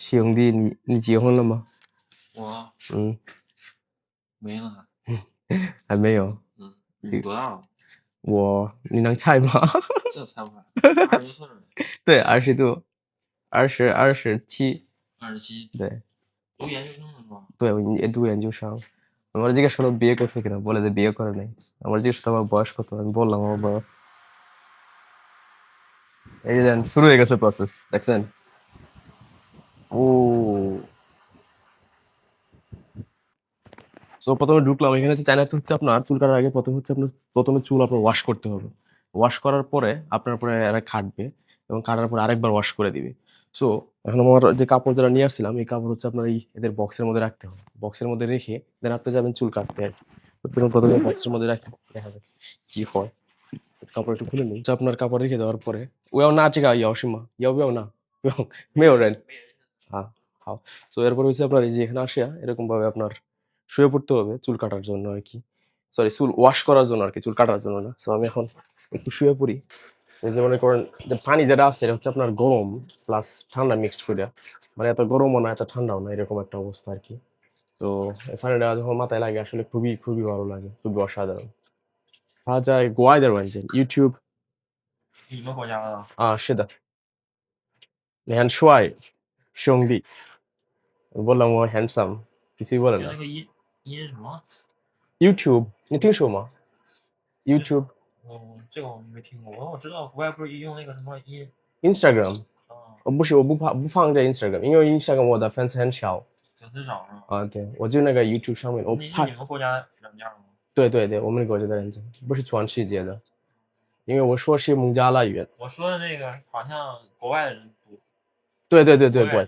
兄弟，你结婚了吗？我嗯，没呢，还没有。你多大了？你能猜吗？这猜不出来，20岁了，对，20多，27。27，对读研究生了是吧？对, আমি读研究生। আমার জিজ্ঞেস করলো বিয়ে করছে কিনা, বলে যে বিয়ে করে নাই। আমার জিজ্ঞেস করলো আমার বয়স কত, আমি বললাম আমার বয়স। এই যে দেন, শুরু হয়ে গেছে প্রসেস, দেখছেন? ও সো প্রথমে ঢুকলাম এখানে, হচ্ছে চায়নাতে হচ্ছে আপনার চুল কাটার আগে প্রথমে চুল আপনার ওয়াশ করতে হবে। ওয়াশ করার পরে আপনার পরে এরা কাটবে, এবং কাটার পরে আরেকবার ওয়াশ করে দিবে। সো এখন আমার যে কাপড় যারা নিয়ে আসছিলাম, এই কাপড় হচ্ছে আপনার এদের বক্সের মধ্যে রাখতে হবে। বক্সের মধ্যে রেখে দেন আপনি যাবেন চুল কাটতে আর কি। তো প্রথমে বক্সের মধ্যে রাখি, দেখা যাবে কি হয়। কাপড় একটু খুলে নিই, আপনার কাপড় রেখে দেওয়ার পরে ওয়াও না চিকা ইয়াও সীমা ইয়াও বেও না মেও রেন। হ্যাঁ, হ্যাঁ। সো এরপর হচ্ছে আপনার এই যে এখানে আসিয়া এরকম ভাবে আপনার শুয়ে পড়তে হবে চুল কাটার জন্য আর কি। সরি, চুল ওয়াশ করার জন্য আর কি, চুল কাটার জন্য না। সো আমি এখন একটু শুয়ে পড়ি। এই যে মনে করেন যে পানি যেটা আছে এটা হচ্ছে আপনার গরম প্লাস ঠান্ডা মিক্সড করে, মানে এত গরমও না এত ঠান্ডাও না, এরকম একটা অবস্থা আর কি। তো এই পানিটা যখন মাথায় লাগে আসলে খুবই খুবই ভালো লাগে, খুবই অসাধারণ। যায় গোয়াইদের ওয়ানজেন ইউটিউব 你们国家的？是的，你很帅，兄弟。বললাম ও হ্যান্ডসাম, কিছুই বলে就না।那个音什么？YouTube 你听说吗？YouTube 这个我没听过，我知道国外不是用那个什么音 Instagram 啊，不是，我不放在 Instagram，因为 Instagram 我的粉丝很少粉丝少是吧？啊。对，我就那个 YouTube 上面我你是怕。你们国家软件吗？对对对，我们国家的人家不是全世界的，因为我说是孟加拉语。我说的那个好像国外的人多，对对对对，国外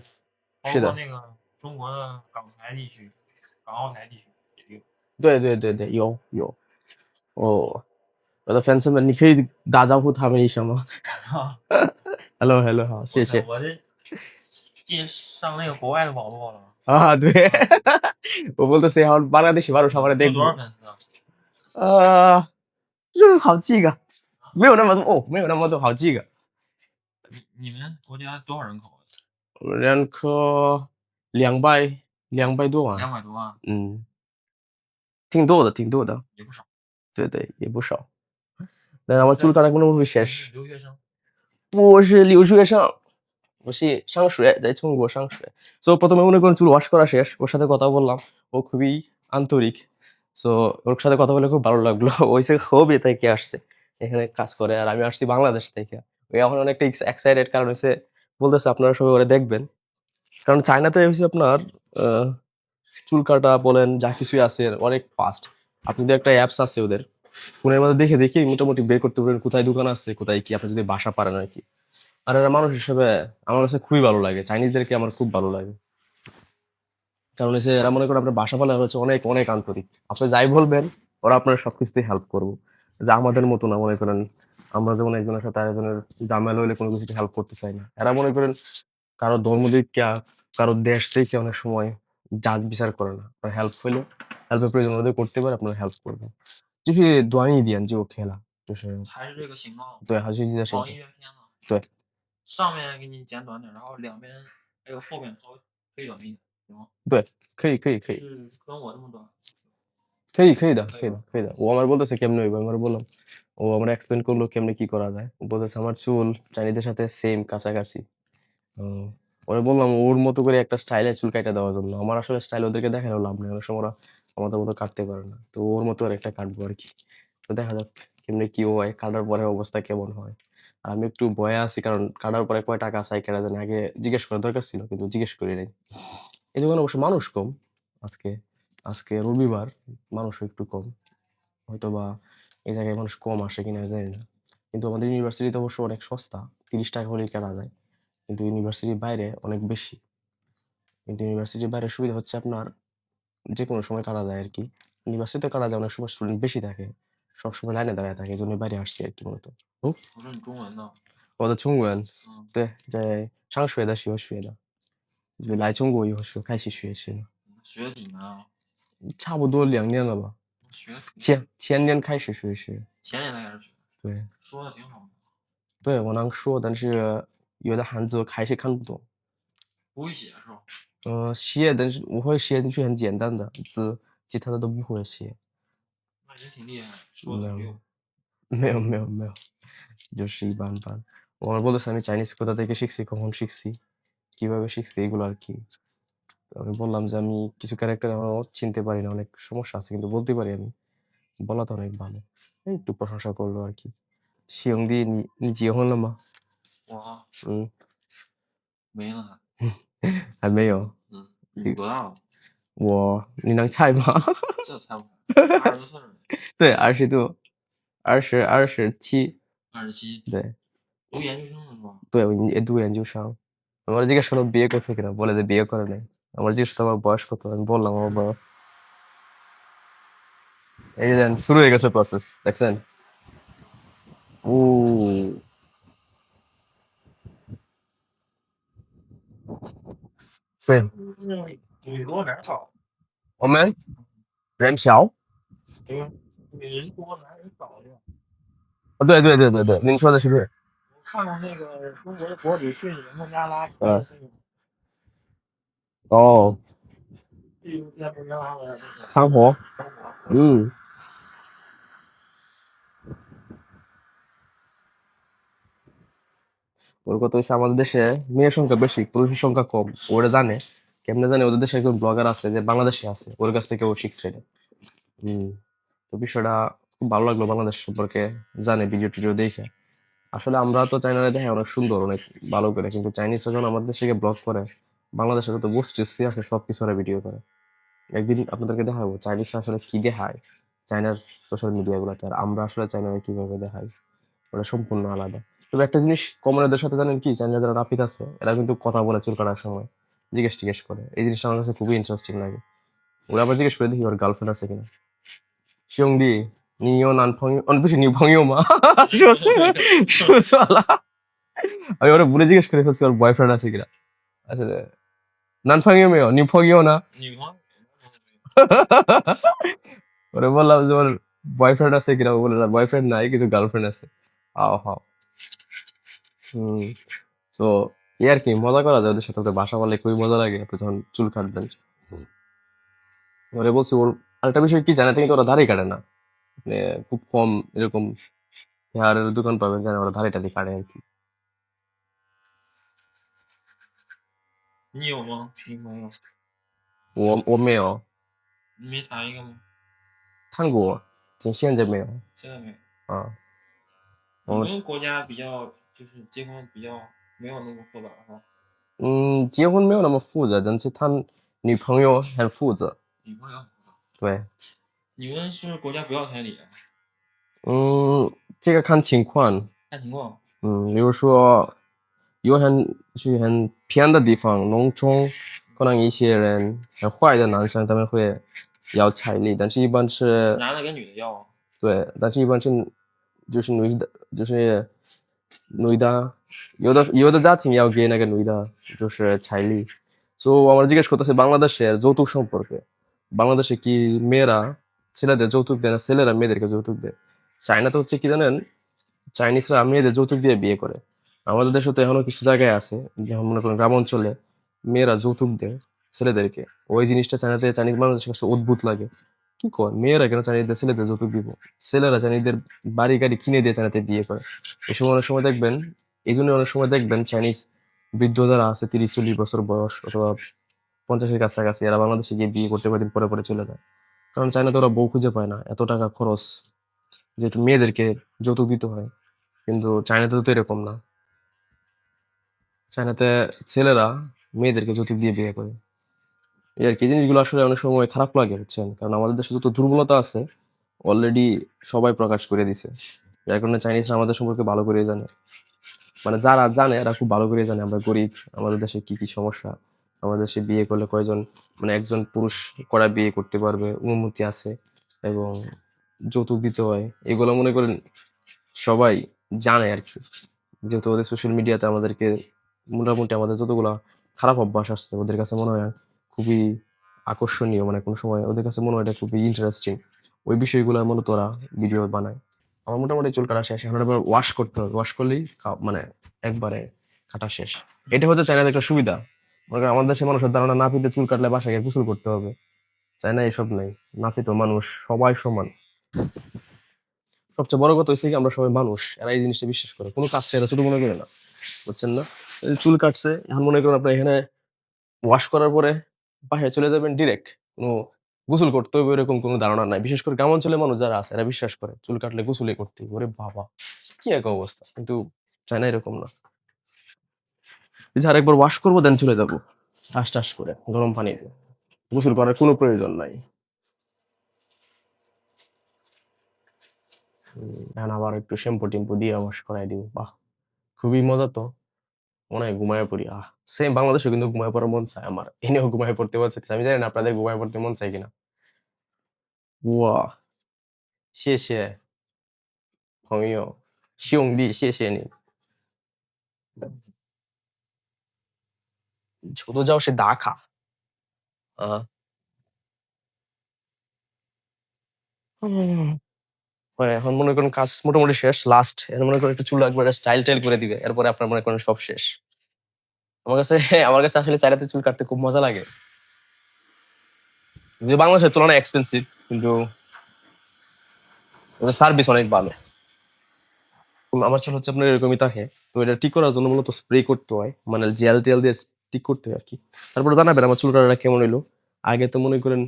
包是的，括那个中国的港台地区、港澳台地区也有。对对对对，有哦。我的粉丝们，你可以打招呼他们一声吗？Hello Hello，好，谢谢。我这进上那个国外的网络了。对，我বলতেছি এখন বাংলাদেশি মানুষ আমার 有多 দেখবো।少粉丝啊？就是好几个，没有那么多哦，没有那么多，好几个。你们国家多少人口啊？我们人口200多万， 200多万，挺多的，挺多的。也不少。对对，也不少。但আমার চুল কাটা কোনোভাবে শেষ। 留学生。我是留学生，我是上学，在中国上学。সো প্রথমে মনে করেন চুল ওয়াশ করা শেষ, ওর সাথে কথা বললাম, ও খুবই আন্তরিক। সো ওর সাথে কথা বলে খুব ভালো লাগলো। ও হচ্ছে হবি থেকে আসছে, এখানে কাজ করে, আর আমি আসছি বাংলাদেশ থেকে। ও এখন অনেকটা এক্সাইটেড, কারণ হচ্ছে বলতেছে আপনারা সবাই ওরে দেখবেন। কারণ চায়নাতে হচ্ছে আপনার আহ, চুল কাটা বলেন যা কিছুই আছে অনেক ফাস্ট। আপনি যদি একটা অ্যাপস আছে ওদের ফোনের মধ্যে দেখে দেখে মোটামুটি বের করতে পারেন কোথায় দোকান আছে কোথায় কি, আপনি যদি বাসা পারেন আর কি। আর এরা মানুষ হিসেবে আমার কাছে খুবই ভালো লাগে, চাইনিজদেরকে আমার খুব ভালো লাগে। কারণ হচ্ছে এরা মনে করেন আপনার বাসা পালে হচ্ছে অনেক অনেক আন্তরিক। আপনি যাই বলবেন ওরা আপনার সবকিছুতেই হেল্প করবো। যে আমাদের মতো না, মনে করেন আমরা যেমন একজনের সাথে আরেকজনের ঝামেলা হইলে কোনো কিছুতে হেল্প করতে চাই না, এরা মনে করেন কারো ধর্ম দিক কারো দেশ থেকে অনেক সময় জাজ বিচার করে না। আপনার হেল্প হইলে হেল্পের প্রয়োজন হলে করতে পারে, আপনার হেল্প করবে।就是短一点就 OK 了，就是还是这个形状，对，还是记得身网体。易原片嘛，对上面给你剪短点，然后两边还有后边稍微推短一点，行吗？对，可以，是跟我这么短。可以的。ও আমার বলতেছে কেমনে হইব, আমি ওরে বললাম, ও আমার এক্সপ্লেন করলো কেমনে কি করা যায়। ও বলতেছে আমার চুল চাইনিদের সাথে সেম কাছাকাছি। হুম, ওরে বললাম ওর মতো করে একটা স্টাইলে চুল কাইটা দেওয়ার জন্য। আমার আসলে স্টাইল ওদেরকে দেখানো লাভ নেই, অনেক সময় ওরা আমাদের মতো কাটতে পারে না। তো ওর মতো আর একটা কাটবো আর কি। তো দেখা যাক কেমনে কি হয়, কাটার পরে অবস্থা কেমন হয়। আর আমি একটু ভয়ে আছি, কারণ কাটার পরে কয় টাকা চাই কেনা জানি, আগে জিজ্ঞেস করার দরকার ছিল কিন্তু জিজ্ঞেস করি নাই। এই দোকানে অবশ্য মানুষ কম আজকে। আজকে রবিবার, মানুষও একটু কম। হয়তোবা এই জায়গায় মানুষ কম আসে কিনা জানি না। কিন্তু আমাদের ইউনিভার্সিটিতে অবশ্য অনেক সস্তা, 30 টাকা হলেই কেনা যায়। কিন্তু ইউনিভার্সিটির বাইরে অনেক বেশি। কিন্তু ইউনিভার্সিটির বাইরে সুবিধা হচ্ছে আপনার যেকোনো সময় কাটা যায় আর কি। ইউনিভার্সিটিতে কাটা যায়, অনেক সময় স্টুডেন্ট বেশি থাকে, সবসময় লাইনে দাঁড়ায় থাকে, এই জন্য বাইরে আসছি আর কি মূলত।我说你中文呢？我的中文嗯，对，在上学的时候学的，就来中国以后开始学习了，学了几年啊？差不多2年了吧。学前年开始学习。前年才开始学，对，说的挺好的。对我能说，但是有的汉字我还是看不懂。不会写是吧？写，但是我会写进去很简单的字，其他的都不会写。那也挺厉害，说的挺溜。没有，就是一般般। আমার বলতেছে আমি চাইনিজ কোথা থেকে শিখছি, কখন শিখছি, কিভাবে শিখছি এগুলো আর কি। তো আমি বললাম যে আমি কিছু ক্যারেক্টার এখনো চিনতে পারি না, অনেক সমস্যা আছে, কিন্তু বলতে পারি আমি। বলা তো অনেক ভালো। এই একটু প্রশংসা করলো আর কি। সিয়ংদি নিজিহন মা 我啊 嗯，没呢，还没有。你多大了？你能猜吗？这猜不出来，20岁了，对，20度27。 27，对读研究生了是吧？对，我读研究生। আমার জিজ্ঞেস করলো বিয়ে করছে কিনা, বলে যে বিয়ে করে নাই। আমার জিজ্ঞেস করলো আমার বয়স কত, আমি বললাম আমার বয়স। এই যে দেন, শুরু হয়ে গেছে প্রসেস, দেখছেন? ও ফ্রেন্ড 女多男少，我们人少。女多男少的。对，您说的是对。我看过那个中国的博主去你们孟加拉拍嗯，的那个哦，纪录片孟加拉的那个韩国，生活。嗯，ওর কথা হচ্ছে আমাদের দেশে মেয়ের সংখ্যা বেশি, পুরুষের সংখ্যা কম। ওরা জানে, কেমনে জানে, ওদের দেশে একজন ব্লগার আছে যে বাংলাদেশে আছে, ওর কাছ থেকে ও শিখছে এটা। হম। তো বিষয়টা খুব ভালো লাগলো, বাংলাদেশ সম্পর্কে জানে ভিডিও টিডিও দেখে। আসলে আমরা তো চাইনারে দেখে অনেক সুন্দর, অনেক ভালো করে, কিন্তু চাইনিজরা যখন আমাদের দেশে ব্লগ করে, বাংলাদেশে তো বসছে আছে সবকিছু ওরা ভিডিও করে। একদিন আপনাদেরকে দেখাবো চাইনিজরা আসলে কি দেখায় চাইনার সোশ্যাল মিডিয়া গুলাতে, আর আমরা আসলে চাইনারে কিভাবে দেখাই, ওটা সম্পূর্ণ আলাদা। তবে একটা জিনিস কমন এদের সাথে, জানেন কি? চাইনা যারা নাপিত আছে এরা কিন্তু কথা বলে চুল কাটার সময়, জিজ্ঞেস করে। এই জিনিসটা আমার কাছে খুবই ইন্টারেস্টিং লাগে। ওরা আবার জিজ্ঞেস করে দেখি ওর গার্লফ্রেন্ড আছে কিনা।兄弟，你有男朋友？哦，不是女朋友吗？说错了。আমি ওরা বলে জিজ্ঞেস করে ফেলছি ওর বয়ফ্রেন্ড আছে কিনা। আসলে男朋友没有，女朋友呢？女朋友ওরে বললাম যে ওর বয়ফ্রেন্ড আছে কিনা, ও বলে না বয়ফ্রেন্ড নাই, কিন্তু গার্লফ্রেন্ড আছে। হাও হাও। হুম। তো এই আর কি, মজা করা যায় ওদের সাথে, ওদের বাসা বলে খুবই মজা লাগে আপনি যখন চুল কাটবেন। ওরে বলছি ওর আরেকটা বিষয় কি জানে, কিন্তু ওরা দাড়ি কাটে না। মানে খুব কম এরকম হেয়ারের দোকান পাবেন যেন ওরা দাড়ি টাড়ি কাটে আর কি। 你有吗？女朋友？我没有你没谈一个吗？谈过，但现在没有现在没有。啊。你我们国家比较就是结婚比较没有那么复杂是吧？结婚没有那么复杂，但是谈女朋友很复杂。女朋友，对，你们是国家不要彩礼啊？这个看情况。看情况。比如说去很偏的地方，农村，可能一些人很坏的男生他们会要彩礼，但是一般是男的跟女的要啊？对，但是一般是就是女的，有的家庭要给那个女的就是彩礼。তো আমরা জিজ্ঞেস করতেছি বাংলাদেশের যৌতুক সম্পর্কে, বাংলাদেশে কি মেয়েরা ছেলেদের যৌতুক দেয় না ছেলেরা মেয়েদেরকে যৌতুক দেয়? চায়নাতে হচ্ছে কি জানেন, চাইনিজরা মেয়েদের যৌতুক দিয়ে বিয়ে করে। আমাদের দেশে তো এখনো কিছু জায়গায় আছে, যেমন মনে করেন গ্রাম অঞ্চলে মেয়েরা যৌতুক দেয় ছেলেদেরকে। ওই জিনিসটা চাইনাতে চাইনিজ মানুষের কাছে অদ্ভুত লাগে। কি কয় মেয়েরা কেন চাইনিজদের ছেলেদের যৌতুক দিব? ছেলেরা চাইনিজদের বাড়ি গাড়ি কিনে দিয়ে চাইনাতে বিয়ে করে। এই সময় অনেক সময় দেখবেন, এই জন্য অনেক সময় দেখবেন চাইনিজ বৃদ্ধ যারা আছে 30-40 বছর বয়স অথবা 50-এর কাছাকাছি, এরা বাংলাদেশে গিয়ে বিয়ে করতে কয়েকদিন পরে পরে চলে যায়। কারণ চাইনাতে ওরা বউ খুঁজে পায় না, এত টাকা খরচ, যেহেতু মেয়েদেরকে যৌতুক দিতে হয়। কিন্তু চায়নাতে তো এরকম না। চায়নাতে ছেলেরা মেয়েদেরকে যৌতুক দিয়ে বিয়ে করে। এই আর কি, জিনিসগুলো আসলে অনেক সময় খারাপ লাগে, বুঝছেন? কারণ আমাদের দেশে যত দুর্বলতা আছে অলরেডি সবাই প্রকাশ করে দিছে। যার কারণে চাইনিজরা আমাদের সম্পর্কে ভালো করে জানে। মানে যারা জানে এরা খুব ভালো করে জানে আমরা গরিব, আমাদের দেশে কি কি সমস্যা, আমাদের দেশে বিয়ে করলে কয়জন, মানে একজন পুরুষ করা বিয়ে করতে পারবে, অনুমতি আছে, এবং যৌতুক দিতে হয়, এগুলো মনে করেন সবাই জানে আর কি। যেহেতু ওদের সোশ্যাল মিডিয়াতে আমাদেরকে মোটামুটি আমাদের যতগুলা খারাপ অভ্যাস আসছে ওদের কাছে মনে হয় খুবই আকর্ষণীয়, মানে কোনো সময় ওদের কাছে মনে হয় এটা খুবই ইন্টারেস্টিং। ওই বিষয়গুলো মূলত ওরা ভিডিও বানায়। আমার মোটামুটি চুল কাটা শেষ, এখন এবার ওয়াশ করতে হবে, ওয়াশ করলেই মানে একবারে কাটা শেষ। এটা হচ্ছে চাইনার একটা সুবিধা, মনে করেন আমাদের দেশে মানুষের ধারণা নাপিতে চুল কাটলে বাসায় গিয়ে গোসল করতে হবে, তাই না? এসব নাই, নাপিতও মানুষ, সবাই সমান। সবচেয়ে বড় কথা হচ্ছে কি আমরা সবাই মানুষ, এরা এই জিনিসটা বিশ্বাস করে, কোনো কাজটা এরা ছোট মনে করে না, বুঝছেন না? এই যে চুল কাটছে, এখন মনে করেন আপনার এখানে ওয়াশ করার পরে বাসায় চলে যাবেন ডিরেক্ট, কোনো গোসল করতে হবে এরকম কোনো ধারণা নাই। বিশেষ করে গ্রাম অঞ্চলের মানুষ যারা আছে এরা বিশ্বাস করে চুল কাটলে গোসলই করতে হবে। ওরে বাবা, কি এক অবস্থা! কিন্তু চায়না এরকম না, এই যে আরেকবার ওয়াশ করবো দেন চলে যাবো ঠাস ঠাস করে গরম পানিতে, গোসল করার কোনো প্রয়োজন নাই। এখন আবার একটু শ্যাম্পু টেম্পু দিয়ে ওয়াশ করাই দিব, বাহ খুবই মজা তো। মনে হয় ঘুমায় পড়ি, সেম বাংলাদেশে কিন্তু ঘুমায় পড়ার মন চায় আমার, এনেও ঘুমায় পড়তে মন চাইছে। আমি জানি না আপনাদের ঘুমায় পড়তে মন চায় কিনা।哇，谢谢朋友，兄弟，谢谢你。ছোট যাও সে ডাকা। হুম। এখন মনে করেন কাজ মোটামুটি শেষ, লাস্ট। এখন মনে করেন একটু চুল একবারে স্টাইল-টাইল করে দিবে। এরপরে আপনার মনে করেন সব শেষ। আমার কাছে আমার কাছে আসলে চায়নাতে চুল কাটতে খুব মজা লাগে। যদিও বাংলাদেশের তুলনায় এক্সপেন্সিভ, কিন্তু ওদের সার্ভিস অনেক ভালো। আমার চুল হচ্ছে আপনার এরকমই থাকে। তো এটা ঠিক করার জন্য মূলত স্প্রে করতে হয়। মানে জেল-টেল দিয়ে ঠিক করতে হয় আরকি। তারপরে জানাবেন আমার চুল কাটাটা কেমন হইলো। আগে তো মনে করেন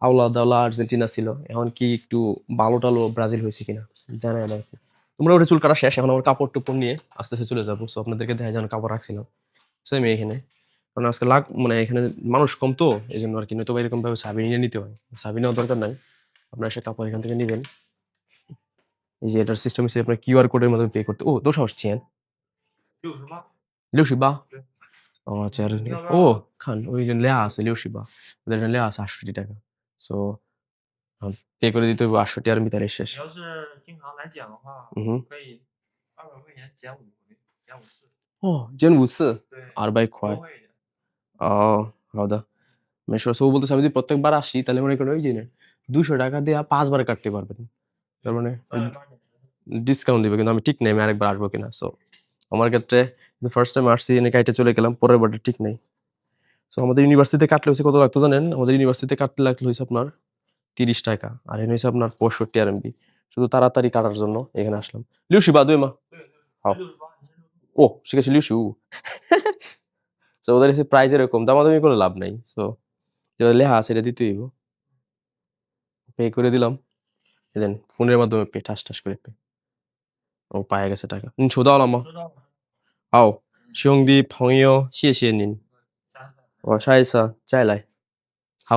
আওলা-দাওলা আর্জেন্টিনা ছিল। এখন কি একটু ভালো-টালো ব্রাজিল হইছে কিনা জানাইন আরকি। মোটামুটি চুল কাটা শেষ। এখন আমার কাপড়-টুপড় নিয়ে আস্তে, আস্তে চলে যাবো। সো আপনাদেরকে দেখাই যেন কাপড় রাখছিলাম। সো আমি এখানে। কারণ আজকে মানে এখানে মানুষ কম তো এজন্য আরকি। নয়তোবা এরকমভাবে চাবি নিয়ে নিতে হয়। চাবি নেওয়ার দরকার নাই। আপনারা এসে কাপড় এখান থেকে নিবেন। এই যে এটার সিস্টেম হচ্ছে আপনার কিউআর কোডের মাধ্যমে পে করতে। ও,多少钱？68， 68? 对，这样你要不哦，要？看我已经俩是68, ওদের এখানে লেয়া আছে 68 টাকা। সো পে করে দিতে হবে 68 টাকার ভিতরে শেষ।你要是经常来剪的话，嗯哼，可以200块钱减5回，减5次，哦，减5次对， 200 块。优惠一点。好的। মেশো সো বলতেছে আমি যদি প্রত্যেকবার আসি তাহলে মনে করেন ওই যে 200 টাকা দিয়ে 5 বার কাটতে পারবেন। তার মানে 380。ডিসকাউন্ট দিবে, কিন্তু আমি ঠিক নেই আমি আরেকবার আসবো কিনা। সো আমার ক্ষেত্রে ফার্স্ট টাইম আসছি এনে কাইটে চলে গেলাম, পরের বারটা ঠিক নেই। সো আমাদের ইউনিভার্সিটিতে কাটলে হচ্ছে কত লাগতো জানেন? আমাদের ইউনিভার্সিটিতে কাটতে লাগলো হচ্ছে আপনার 30 টাকা। আর এখানে হচ্ছে আপনার 65 RMB। শুধু তাড়াতাড়ি কাটার জন্য এখানে আসলাম। লিউসি বা দুই মা। 对对，好。 68，你是65。ও শিখেছি লিউসু। সো ওদের হচ্ছে প্রাইস এরকম, দামাদামি করে লাভ নাই। সো যেটা লেখা আছে এটা দিতেই হইব। পে করে দিলাম। এই দেন ফোনের মাধ্যমে পে, ঠাস ঠাস করে পে। ও পায়ে গেছে টাকা। 你收到了吗？收到了。好，兄弟朋友，谢谢您，下次再来。我下一次再来。好，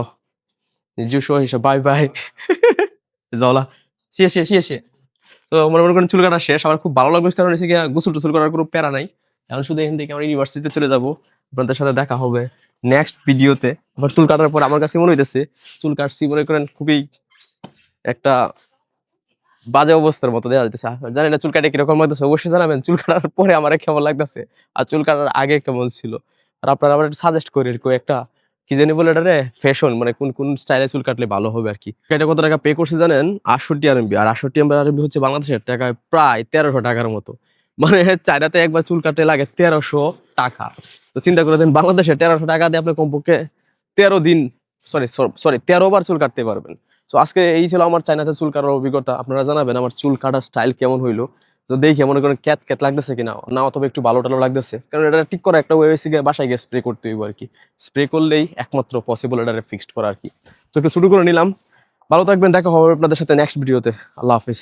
你就说一声拜拜。走了，谢谢谢谢。তো মনে করেন চুল কাটা শেষ। আমার খুব ভালো লাগবে, কারণ হচ্ছে গিয়া গোসল-টোসল করার কোনো প্যারা নাই। এখন শুধু এখান থেকে আমরা ইউনিভার্সিটিতে চলে যাবো। আপনাদের সাথে দেখা হবে নেক্সট ভিডিওতে। আমার চুল কাটার পর আমার কাছে মনে হইতেছে চুল কাটছি মনে করেন খুবই একটা বাজে অবস্থার মতো দেখা যাইতেছে। জানি না চুল কাটে কিরকম লাগতেছে, অবশ্যই জানাবেন চুল কাটার পরে আমার কেমন লাগতেছে আর চুল কাটার আগে কেমন ছিল। আর আপনারা আমার একটু সাজেস্ট করে একটা কি জানি বলে এটারে ফ্যাশন, মানে কোন কোন স্টাইলে চুল কাটলে ভালো হবে আর কি। এটা কত টাকা পে করছে জানেন? 68 RMB। আর 68 RMB হচ্ছে বাংলাদেশের টাকায় প্রায় 1300 টাকার মতো। মানে চায়নাতে একবার চুল কাটতে লাগে 1300 টাকা। তো চিন্তা করে দেন বাংলাদেশে 1300 টাকা দিয়ে আপনি কমপক্ষে 13 দিন, সরি 13 বার চুল কাটতে পারবেন। তো আজকে এই ছিল আমার চায়নাতে চুল কাটার অভিজ্ঞতা। আপনারা জানাবেন আমার চুল কাটার স্টাইল কেমন হইলো। তো দেখে মনে করেন ক্যাত ক্যাত লাগতেছে কিনা, না অথবা একটু ভালো টালো লাগতেছে। কারণ এটা ঠিক করা একটা ওয়ে হইছে গিয়ে বাসায় গিয়ে স্প্রে করতে হইব আর কি। স্প্রে করলেই একমাত্র পসিবল এটা ফিক্সড করা আর কি। তো একটু শুরু করে নিলাম। ভালো থাকবেন, দেখা হবে আপনাদের সাথে নেক্সট ভিডিওতে। আল্লাহ হাফিজ।